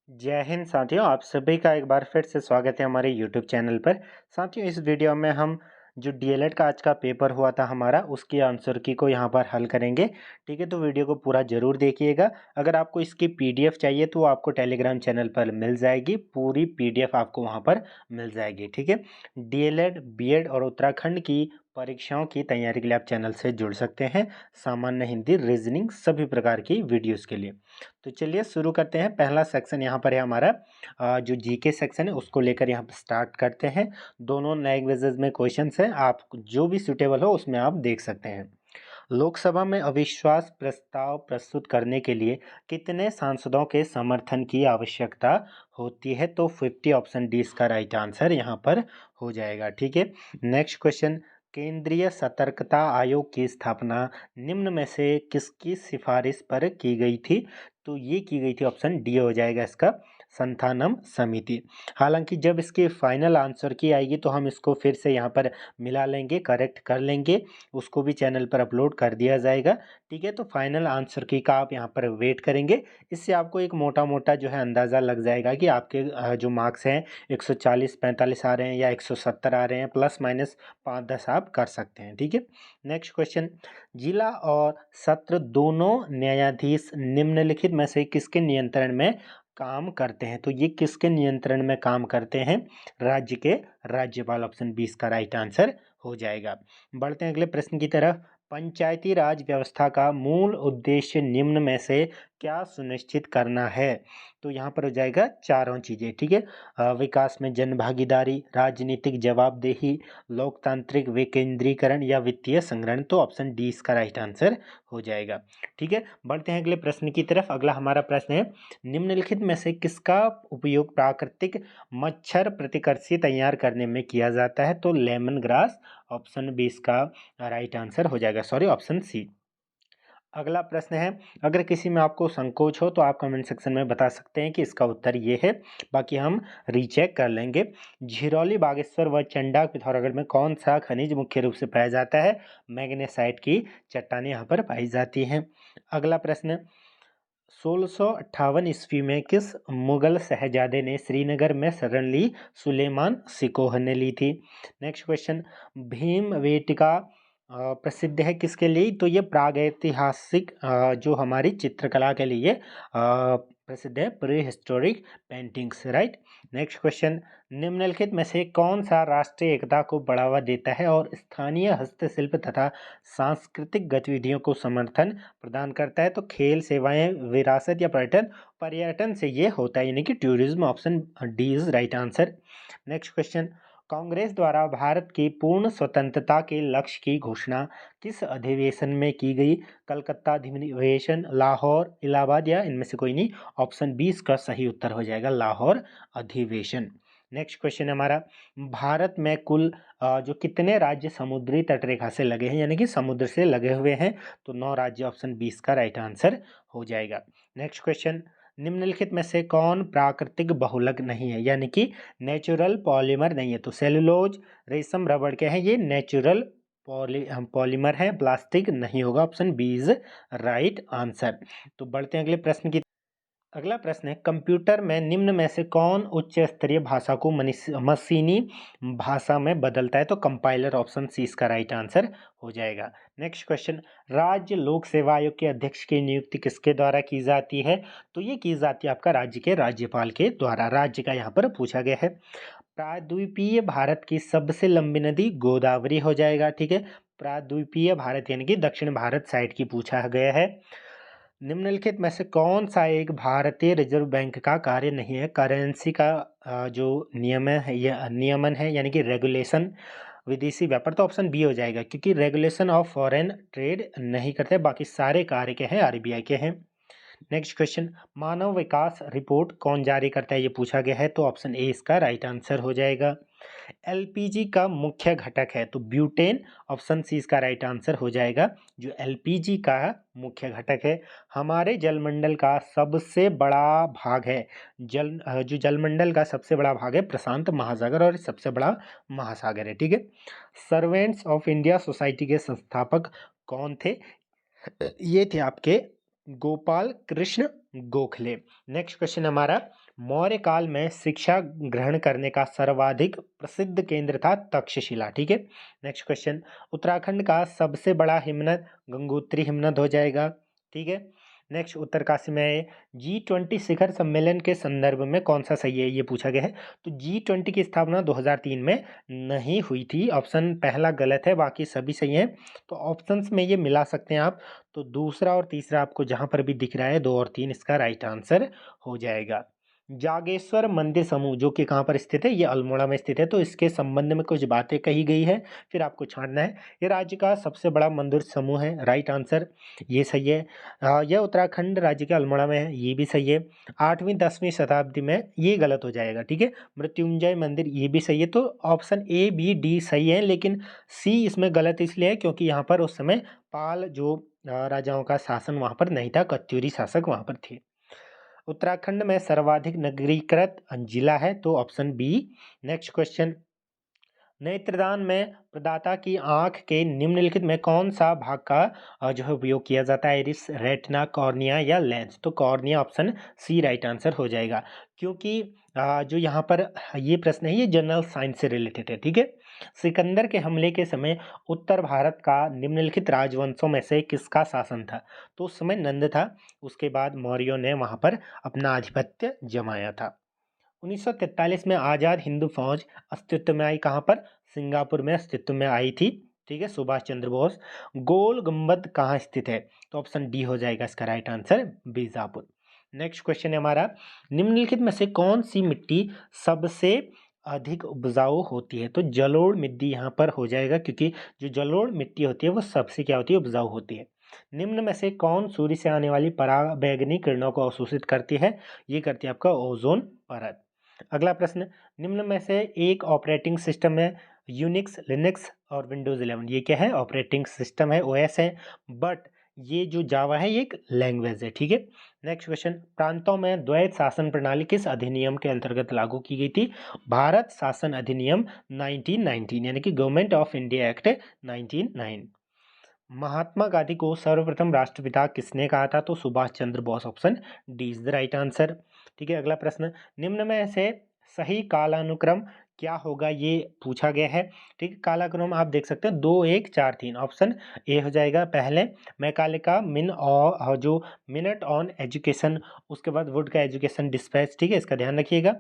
जय हिंद साथियों, आप सभी का एक बार फिर से स्वागत है हमारे यूट्यूब चैनल पर। साथियों, इस वीडियो में हम जो डीएलएड का आज का पेपर हुआ था हमारा, उसकी आंसर की को यहाँ पर हल करेंगे। ठीक है, तो वीडियो को पूरा ज़रूर देखिएगा। अगर आपको इसकी पीडीएफ चाहिए तो वो आपको टेलीग्राम चैनल पर मिल जाएगी, पूरी पीडीएफ आपको वहाँ पर मिल जाएगी। ठीक है, डीएलएड, बीएड और उत्तराखंड की परीक्षाओं की तैयारी के लिए आप चैनल से जुड़ सकते हैं। सामान्य हिंदी, रीजनिंग, सभी प्रकार की वीडियोज़ के लिए। तो चलिए शुरू करते हैं। पहला सेक्शन यहाँ पर है हमारा जो जीके सेक्शन है, उसको लेकर यहाँ पर स्टार्ट करते हैं। दोनों लैंग्वेजेस में क्वेश्चंस हैं, आप जो भी सूटेबल हो उसमें आप देख सकते हैं। लोकसभा में अविश्वास प्रस्ताव प्रस्तुत करने के लिए कितने सांसदों के समर्थन की आवश्यकता होती है? तो 50 ऑप्शन डी इसका राइट आंसर यहाँ पर हो जाएगा। ठीक है, नेक्स्ट क्वेश्चन। केंद्रीय सतर्कता आयोग की स्थापना निम्न में से किसकी सिफारिश पर की गई थी? तो ये की गई थी, ऑप्शन डी हो जाएगा इसका, संथानम समिति। हालांकि जब इसकी फाइनल आंसर की आएगी तो हम इसको फिर से यहाँ पर मिला लेंगे, करेक्ट कर लेंगे, उसको भी चैनल पर अपलोड कर दिया जाएगा। ठीक है, तो फाइनल आंसर की का आप यहाँ पर वेट करेंगे। इससे आपको एक मोटा मोटा जो है अंदाज़ा लग जाएगा कि आपके जो मार्क्स हैं 140-45 आ रहे हैं या 170 आ रहे हैं, प्लस माइनस 5-10 आप कर सकते हैं। ठीक है, नेक्स्ट क्वेश्चन। जिला और सत्र दोनों न्यायाधीश निम्नलिखित में से किसके नियंत्रण में काम करते हैं? तो ये किसके नियंत्रण में काम करते हैं? राज्य के राज्यपाल, ऑप्शन 20 का राइट आंसर हो जाएगा। बढ़ते हैं अगले प्रश्न की तरफ। पंचायती राज व्यवस्था का मूल उद्देश्य निम्न में से क्या सुनिश्चित करना है? तो यहाँ पर हो जाएगा चारों चीज़ें। ठीक है, विकास में जन भागीदारी, राजनीतिक जवाबदेही, लोकतांत्रिक विकेंद्रीकरण या वित्तीय संग्रहण। तो ऑप्शन डी इसका राइट आंसर हो जाएगा। ठीक है, बढ़ते हैं अगले प्रश्न की तरफ। अगला हमारा प्रश्न है, निम्नलिखित में से किसका उपयोग प्राकृतिक मच्छर प्रतिकर्षी तैयार करने में किया जाता है? तो लेमन ग्रास, ऑप्शन बी इसका राइट आंसर हो जाएगा, सॉरी ऑप्शन सी। अगला प्रश्न है, अगर किसी में आपको संकोच हो तो आप कमेंट सेक्शन में बता सकते हैं कि इसका उत्तर ये है, बाकी हम रीचेक कर लेंगे। झिरौली, बागेश्वर व चंडाक पिथौरागढ़ में कौन सा खनिज मुख्य रूप से पाया जाता है? मैग्नेसाइट की चट्टानें यहाँ पर पाई जाती हैं। अगला प्रश्न, 1658 ईस्वी में किस मुगल शहजादे ने श्रीनगर में शरण ली? सुलेमान सिकोह ने ली थी। नेक्स्ट क्वेश्चन, भीमवेटिका प्रसिद्ध है किसके लिए? तो ये प्रागैतिहासिक जो हमारी चित्रकला के लिए प्रसिद्ध है, pre historic paintings, right. Next question, निम्नलिखित में से कौन सा राष्ट्रीय एकता को बढ़ावा देता है और स्थानीय हस्तशिल्प तथा सांस्कृतिक गतिविधियों को समर्थन प्रदान करता है? तो खेल, सेवाएं, विरासत या पर्यटन? पर्यटन से ये होता है, यानी कि tourism, option D is right answer. Next question, Congress द्वारा भारत की पूर्ण स्वतंत्रता के लक्ष्य की घोषणा किस अधिवेशन में की गई? कलकत्ता अधिवेशन, लाहौर, इलाहाबाद या इनमें से कोई नहीं? ऑप्शन 20 का सही उत्तर हो जाएगा लाहौर अधिवेशन। नेक्स्ट क्वेश्चन हमारा, भारत में कुल जो कितने राज्य समुद्री तटरेखा से लगे हैं, यानी कि समुद्र से लगे हुए हैं? तो 9 राज्य, ऑप्शन 20 का राइट आंसर हो जाएगा। नेक्स्ट क्वेश्चन, निम्नलिखित में से कौन प्राकृतिक बहुलक नहीं है, यानी कि नेचुरल पॉलीमर नहीं है? तो सेलुलोज, रेशम, रबड़ के हैं, ये नेचुरल पॉलीमर है, प्लास्टिक नहीं होगा, option B is right answer. तो बढ़ते हैं अगले प्रश्न की। अगला प्रश्न है, कंप्यूटर में निम्न में से कौन उच्च स्तरीय भाषा को मशीनी भाषा में बदलता है? तो कंपाइलर, ऑप्शन सी इसका राइट आंसर हो जाएगा। नेक्स्ट क्वेश्चन, राज्य लोक सेवा आयोग के अध्यक्ष की नियुक्ति किसके द्वारा की जाती है? तो ये की जाती है आपका राज्य के राज्यपाल के द्वारा। राज्य का यहाँ पर पूछा गया है। प्रायद्वीपीय भारत की सबसे लंबी नदी गोदावरी हो जाएगा। ठीक है, प्रायद्वीपीय भारत यानी कि दक्षिण भारत साइड की पूछा गया है। निम्नलिखित में से कौन सा एक भारतीय रिजर्व बैंक का कार्य नहीं है? करेंसी का जो नियम है या नियमन है, यानी कि रेगुलेशन, विदेशी व्यापार। तो ऑप्शन बी हो जाएगा, क्योंकि रेगुलेशन ऑफ फॉरेन ट्रेड नहीं करते, बाकी सारे कार्य के हैं आरबीआई के हैं। नेक्स्ट क्वेश्चन, मानव विकास रिपोर्ट कौन जारी करता है? ये पूछा गया है, तो ऑप्शन ए इसका राइट आंसर हो जाएगा। एलपीजी का मुख्य घटक है? तो ब्यूटेन, ऑप्शन सी इसका राइट आंसर हो जाएगा, जो एलपीजी का मुख्य घटक है। हमारे जलमंडल का सबसे बड़ा भाग है, जो जलमंडल का सबसे बड़ा भाग है प्रशांत महासागर, और सबसे बड़ा महासागर है। ठीक है, सर्वेंट्स ऑफ इंडिया सोसाइटी के संस्थापक कौन थे? ये थे आपके गोपाल कृष्ण गोखले। नेक्स्ट क्वेश्चन हमारा, मौर्य काल में शिक्षा ग्रहण करने का सर्वाधिक प्रसिद्ध केंद्र था तक्षशिला। ठीक है। नेक्स्ट क्वेश्चन, उत्तराखंड का सबसे बड़ा हिमनद गंगोत्री हिमनद हो जाएगा। ठीक है। नेक्स्ट, उत्तरकाशी में G20 शिखर सम्मेलन के संदर्भ में कौन सा सही है, ये पूछा गया है। तो G20 की स्थापना 2003 में नहीं हुई थी। ऑप्शन पहला गलत है, बाकी सभी सही हैं। तो ऑप्शंस में ये मिला सकते हैं आप। तो दूसरा और तीसरा आपको जहां पर भी दिख रहा है 2 और 3, इसका राइट आंसर हो जाएगा। जागेश्वर मंदिर समूह जो कि कहाँ पर स्थित है, ये अल्मोड़ा में स्थित है। तो इसके संबंध में कुछ बातें कही गई है, फिर आपको छांटना है। ये राज्य का सबसे बड़ा मंदिर समूह है, राइट आंसर ये सही है। यह उत्तराखंड राज्य के अल्मोड़ा में है, ये भी सही है। 8वीं-10वीं शताब्दी में, ये गलत हो जाएगा। ठीक है। मृत्युंजय मंदिर, ये भी सही है। तो ऑप्शन ए बी डी सही है, लेकिन सी इसमें गलत इसलिए है क्योंकि यहाँ पर उस समय पाल जो राजाओं का शासन वहाँ पर नहीं था, कत्यूरी शासक वहाँ पर थे। उत्तराखंड में सर्वाधिक नगरीकृत जिला है, तो ऑप्शन बी। नेक्स्ट क्वेश्चन, नेत्रदान में प्रदाता की आंख के निम्नलिखित में कौन सा भाग का जो है उपयोग किया जाता है, इरिस, रेटिना, कॉर्निया या लेंस। तो cornea, option C right answer हो जाएगा। क्योंकि जो यहाँ पर ये प्रश्न है, ये जनरल साइंस से रिलेटेड है। ठीक है। सिकंदर के हमले के समय उत्तर भारत का निम्नलिखित राजवंशों में से किसका शासन था। तो उस समय नंद था, उसके बाद मौर्यों ने वहाँ पर अपना आधिपत्य जमाया था। 1943 में आज़ाद हिंद फौज अस्तित्व में आई, कहाँ पर, सिंगापुर में अस्तित्व में आई थी। ठीक है, सुभाष चंद्र बोस। गोल गुंबद कहाँ स्थित है, तो ऑप्शन डी हो जाएगा इसका right answer, Bijapur. Next question है हमारा, निम्नलिखित में से कौन सी मिट्टी सबसे अधिक उपजाऊ होती है। तो जलोढ़ मिट्टी यहाँ पर हो जाएगा, क्योंकि जो जलोढ़ मिट्टी होती है वो सबसे क्या होती है, उपजाऊ होती है। निम्न में से कौन सूर्य से आने वाली पराबैंगनी किरणों को अवशोषित करती है, ये करती है आपका ओजोन परत। अगला प्रश्न, निम्न में से एक ऑपरेटिंग सिस्टम है, यूनिक्स, लिनक्स और विंडोज 11। ये क्या है, ऑपरेटिंग सिस्टम है, ओएस है। बट ये जो जावा है ये एक लैंग्वेज है। ठीक है। नेक्स्ट क्वेश्चन, प्रांतों में द्वैत शासन प्रणाली किस अधिनियम के अंतर्गत लागू की गई थी। भारत शासन अधिनियम 1919, यानी कि government of India act 1909। Mahatma Gandhi को सर्वप्रथम राष्ट्रपिता किसने कहा था, तो Subhash Chandra Bose, option D is the right answer. ठीक है। अगला प्रश्न, निम्न में से सही कालानुक्रम क्या होगा, ये पूछा गया है। ठीक है। कालानुक्रम आप देख सकते हैं 2 1 4 3, ऑप्शन ए हो जाएगा। पहले मैकाले मिन और जो मिनट ऑन एजुकेशन, उसके बाद वुड का एजुकेशन डिस्पैच। ठीक है, इसका ध्यान रखिएगा।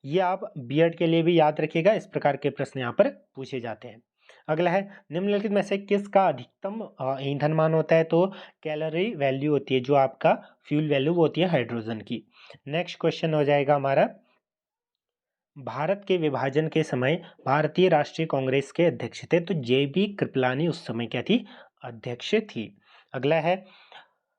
ये आप बीएड के लिए भी याद रखिएगा, इस प्रकार के प्रश्न यहाँ पर पूछे जाते हैं। अगला है, निम्नलिखित में से किसका अधिकतम ईंधन मान होता है, तो कैलोरी वैल्यू होती है, जो आपका फ्यूल वैल्यू वो होती है हाइड्रोजन की। नेक्स्ट क्वेश्चन हो जाएगा हमारा, भारत के विभाजन के समय भारतीय राष्ट्रीय कांग्रेस के अध्यक्ष थे, तो जेबी कृपलानी उस समय क्या थी, अध्यक्ष थी। अगला है,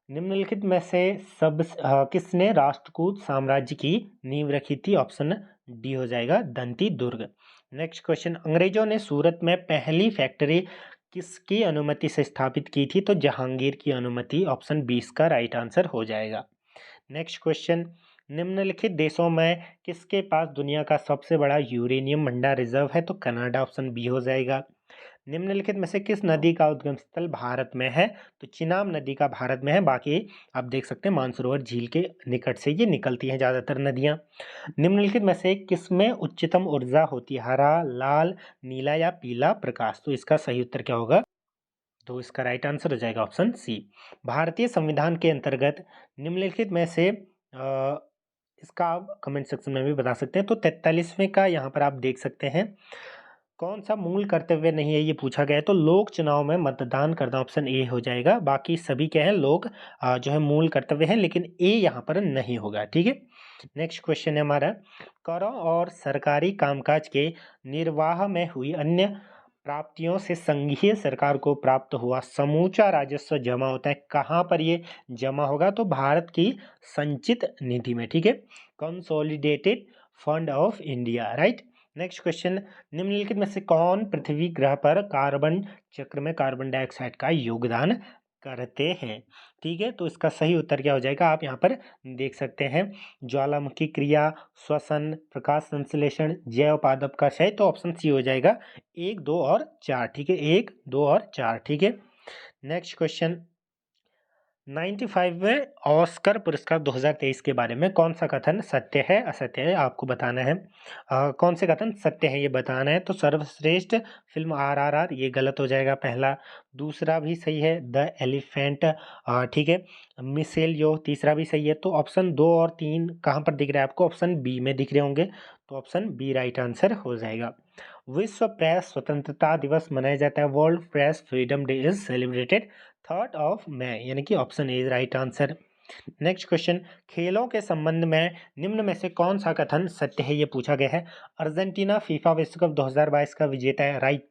निम्नलिखित में से किसने राष्ट्रकूट साम्राज्य की नींव रखी थी, ऑप्शन डी हो जाएगा, दंती दुर्ग। नेक्स्ट क्वेश्चन, अंग्रेजों ने सूरत में पहली फैक्ट्री किसकी अनुमति से स्थापित की थी, तो जहांगीर की अनुमति, ऑप्शन 20 का राइट आंसर हो जाएगा। नेक्स्ट क्वेश्चन, निम्नलिखित देशों में किसके पास दुनिया का सबसे बड़ा यूरेनियम भंडार रिजर्व है, तो कनाडा, ऑप्शन बी हो जाएगा। निम्नलिखित में से किस नदी का उद्गम स्थल भारत में है, तो चिनाब नदी का भारत में है। बाकी आप देख सकते हैं मानसरोवर झील के निकट से ये निकलती हैं ज़्यादातर नदियाँ। निम्नलिखित में से किसमें उच्चतम ऊर्जा होती है, हरा, लाल, नीला या पीला प्रकाश। तो इसका सही उत्तर क्या होगा, तो इसका राइट आंसर हो जाएगा ऑप्शन सी। भारतीय संविधान के अंतर्गत निम्नलिखित में से इसका आप कमेंट सेक्शन में भी बता सकते हैं। तो 43वें का यहाँ पर आप देख सकते हैं, कौन सा मूल कर्तव्य नहीं है, ये पूछा गया है। तो लोक चुनाव में मतदान करना, ऑप्शन ए हो जाएगा। बाकी सभी क्या है, लोग जो है मूल कर्तव्य है, लेकिन ए यहाँ पर नहीं होगा। ठीक है। नेक्स्ट क्वेश्चन है हमारा, करों और सरकारी कामकाज के निर्वाह में हुई अन्य प्राप्तियों से संघीय सरकार को प्राप्त हुआ समूचा राजस्व जमा होता है, कहाँ पर ये जमा होगा, तो भारत की संचित निधि में। ठीक है, consolidated fund of India, right. Next question, निम्नलिखित में से कौन पृथ्वी ग्रह पर कार्बन चक्र में कार्बन डाइऑक्साइड का योगदान करते हैं। ठीक है, तो इसका सही उत्तर क्या हो जाएगा, आप यहाँ पर देख सकते हैं, ज्वालामुखी क्रिया, श्वसन, प्रकाश संश्लेषण, जैव पादप का क्षय। तो ऑप्शन सी हो जाएगा 1 2 और 4। ठीक है, 1 2 और 4। ठीक है। नेक्स्ट क्वेश्चन, 95 में ऑस्कर पुरस्कार 2023 के बारे में कौन सा कथन सत्य है असत्य है आपको बताना है। कौन से कथन सत्य है ये बताना है। तो सर्वश्रेष्ठ फिल्म आरआरआर ये गलत हो जाएगा पहला। दूसरा भी सही है द एलिफेंट, ठीक है। मिसेल यो तीसरा भी सही है। तो ऑप्शन 2 और 3 कहाँ पर दिख रहा है आपको? ऑप्शन बी में दिख रहे होंगे। तो ऑप्शन बी राइट आंसर हो जाएगा। विश्व प्रेस स्वतंत्रता दिवस मनाया जाता है। World Press Freedom Day is celebrated 3rd of May, यानी कि option A is right answer. Next question, खेलों के संबंध में निम्न में से कौन सा कथन सत्य है ये पूछा गया है। अर्जेंटीना फीफा विश्व कप 2022 का विजेता है, राइट।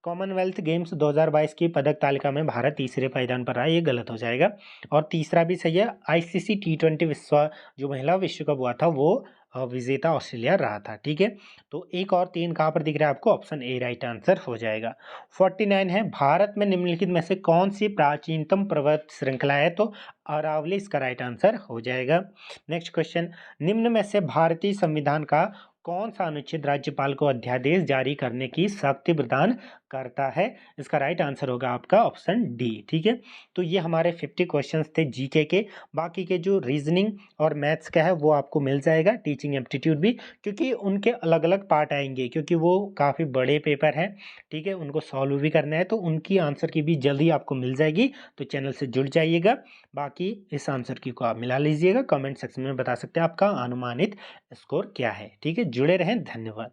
कॉमनवेल्थ गेम्स 2022 की पदक तालिका में भारत तीसरे पायदान पर रहा, ये गलत हो जाएगा। और तीसरा भी सही है, आईसीसी T20 विश्व जो महिला विश्व कप हुआ था वो विजेता ऑस्ट्रेलिया रहा था, ठीक है। तो 1 और 3 कहाँ पर दिख रहा है आपको? ऑप्शन ए राइट आंसर हो जाएगा। 49 है, भारत में निम्नलिखित में से कौन सी प्राचीनतम पर्वत श्रृंखला है? तो अरावली इसका राइट आंसर हो जाएगा। नेक्स्ट क्वेश्चन, निम्न में से भारतीय संविधान का कौन सा अनुच्छेद राज्यपाल को अध्यादेश जारी करने की शक्ति प्रदान करता है? इसका राइट आंसर होगा आपका ऑप्शन डी, ठीक है। तो ये हमारे 50 क्वेश्चंस थे जीके के। बाकी के जो रीजनिंग और मैथ्स का है वो आपको मिल जाएगा, टीचिंग एप्टीट्यूड भी, क्योंकि उनके अलग अलग पार्ट आएंगे, क्योंकि वो काफ़ी बड़े पेपर हैं, ठीक है। उनको सॉल्व भी करना है, तो उनकी आंसर की भी जल्दी आपको मिल जाएगी। तो चैनल से जुड़ जाइएगा। बाकी इस आंसर की को आप मिला लीजिएगा, कमेंट सेक्शन में बता सकते हैं आपका अनुमानित स्कोर क्या है, ठीक है। जुड़े रहें, धन्यवाद।